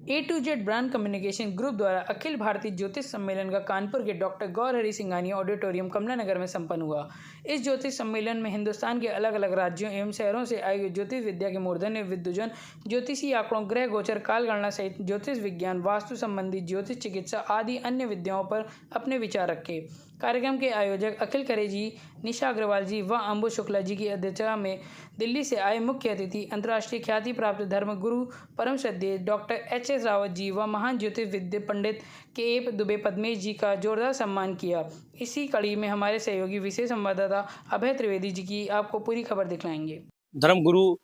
A to Z brand communication group द्वारा अखिल भारतीय ज्योतिष सम्मेलन का कानपुर के डॉक्टर गौर हरि सिंघानिया ऑडिटोरियम कमला नगर में संपन्न हुआ। इस ज्योतिष सम्मेलन में हिंदुस्तान के अलग अलग राज्यों एवं शहरों से आए हुए ज्योतिष विद्या के मूर्धन्य विद्वजन ज्योतिषी आंकड़ों, ग्रह गोचर, कालगणना सहित ज्योतिष विज्ञान, वास्तु संबंधी, ज्योतिष चिकित्सा आदि अन्य विद्याओं पर अपने विचार रखे। कार्यक्रम के आयोजक अखिल खरे जी, निशा अग्रवाल जी व अंबु शुक्ला जी की अध्यक्षता में दिल्ली से आए मुख्य अतिथि अंतर्राष्ट्रीय ख्याति प्राप्त धर्म गुरु परम श्रद्धेय डॉक्टर एच.एस. रावत जी व महान ज्योतिष विद्य पंडित के दुबे पद्मेश जी का जोरदार सम्मान किया। इसी कड़ी में हमारे सहयोगी विशेष संवाददाता अभय त्रिवेदी जी की आपको पूरी खबर दिखलाएंगे। धर्म गुरु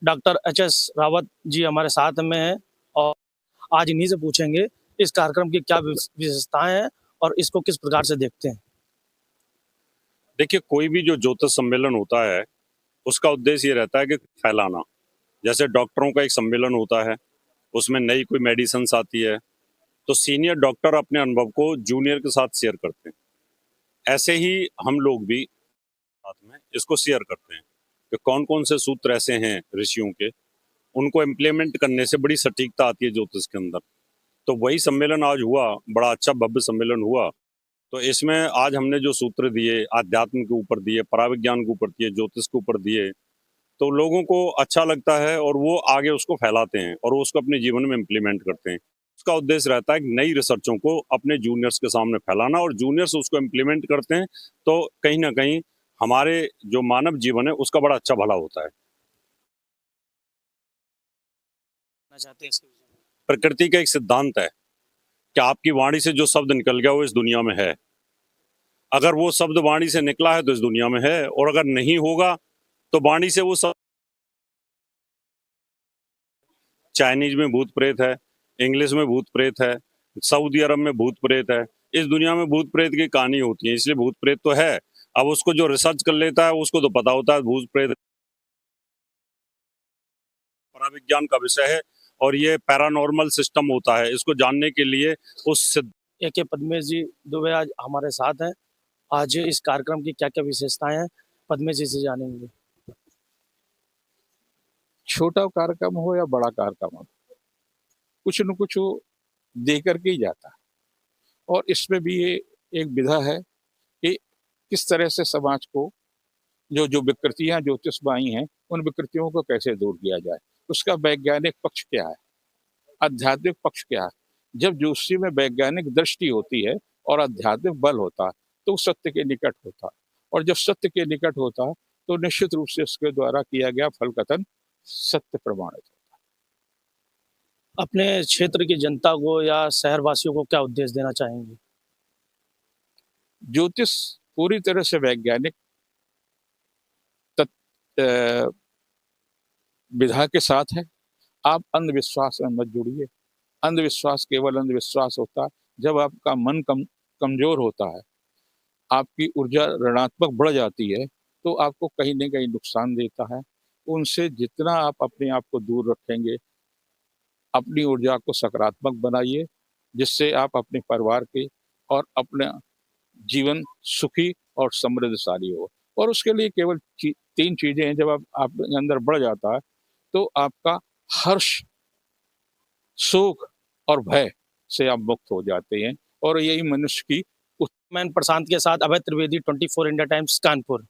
डॉक्टर एच.एस. रावत जी हमारे साथ में हैं और आज इन्हीं से पूछेंगे इस कार्यक्रम की क्या विशेषताएं हैं और इसको किस प्रकार से देखते हैं। देखिए, कोई भी जो ज्योतिष सम्मेलन होता है उसका उद्देश्य ये रहता है कि फैलाना। जैसे डॉक्टरों का एक सम्मेलन होता है, उसमें नई कोई मेडिसिन आती है तो सीनियर डॉक्टर अपने अनुभव को जूनियर के साथ शेयर करते हैं। ऐसे ही हम लोग भी साथ में इसको शेयर करते हैं कि कौन कौन से सूत्र ऐसे हैं ऋषियों के, उनको इम्प्लीमेंट करने से बड़ी सटीकता आती है ज्योतिष के अंदर। तो वही सम्मेलन आज हुआ, बड़ा अच्छा भव्य सम्मेलन हुआ। तो इसमें आज हमने जो सूत्र दिए, आध्यात्म के ऊपर दिए, पराविज्ञान के ऊपर दिए, ज्योतिष के ऊपर दिए, तो लोगों को अच्छा लगता है और वो आगे उसको फैलाते हैं और वो उसको अपने जीवन में इम्प्लीमेंट करते हैं। उसका उद्देश्य रहता है कि नई रिसर्चों को अपने जूनियर्स के सामने फैलाना और जूनियर्स उसको इम्प्लीमेंट करते हैं तो कहीं ना कहीं हमारे जो मानव जीवन है उसका बड़ा अच्छा भला होता है। प्रकृति का एक सिद्धांत है कि आपकी वाणी से जो शब्द निकल गया वो इस दुनिया में है। अगर वो शब्द वाणी से निकला है तो इस दुनिया में है, और अगर नहीं होगा तो वाणी से वो शब्द। चाइनीज में भूत प्रेत है, इंग्लिश में भूत प्रेत है, सऊदी अरब में भूत प्रेत है। इस दुनिया में भूत प्रेत की कहानी होती है, इसलिए भूत प्रेत तो है। अब उसको जो रिसर्च कर लेता है उसको तो पता होता है भूत प्रेत पराविज्ञान का विषय है और ये पैरानॉर्मल सिस्टम होता है। इसको जानने के लिए उस ए.के. पद्मेश जी दुबे आज हमारे साथ हैं। आज इस कार्यक्रम की क्या क्या विशेषताएं हैं, पद्मेश जी से जानेंगे। छोटा कार्यक्रम हो या बड़ा कार्यक्रम हो, कुछ न कुछ दे करके ही जाता है। और इसमें भी ये एक विधा है कि किस तरह से समाज को जो जो विकृतियां ज्योतिष में आई हैं उन विकृतियों को कैसे दूर किया जाए, उसका वैज्ञानिक पक्ष क्या है, आध्यात्मिक पक्ष क्या है। जब ज्योतिषी में वैज्ञानिक दृष्टि होती है और आध्यात्मिक बल होता है तो सत्य के निकट होता है, और जब सत्य के निकट होता है तो निश्चित रूप से उसके द्वारा किया गया फल कथन सत्य प्रमाणित होता है। अपने क्षेत्र की जनता को या शहरवासियों को क्या उद्देश्य देना चाहेंगे। ज्योतिष पूरी तरह से वैज्ञानिक विधा के साथ है। आप अंधविश्वास में मत जुड़िए। अंधविश्वास केवल अंधविश्वास होता है जब आपका मन कमजोर होता है, आपकी ऊर्जा ऋणात्मक बढ़ जाती है तो आपको कहीं न कहीं नुकसान देता है। उनसे जितना आप अपने आप को दूर रखेंगे, अपनी ऊर्जा को सकारात्मक बनाइए, जिससे आप अपने परिवार के और अपना जीवन सुखी और समृद्धशाली हो। और उसके लिए केवल 3 चीजें हैं। जब आप अंदर बढ़ जाता है तो आपका हर्ष, शोक और भय से आप मुक्त हो जाते हैं, और यही मनुष्य की। मैं प्रशांत के साथ अभय त्रिवेदी, 24 इंडिया टाइम्स, कानपुर।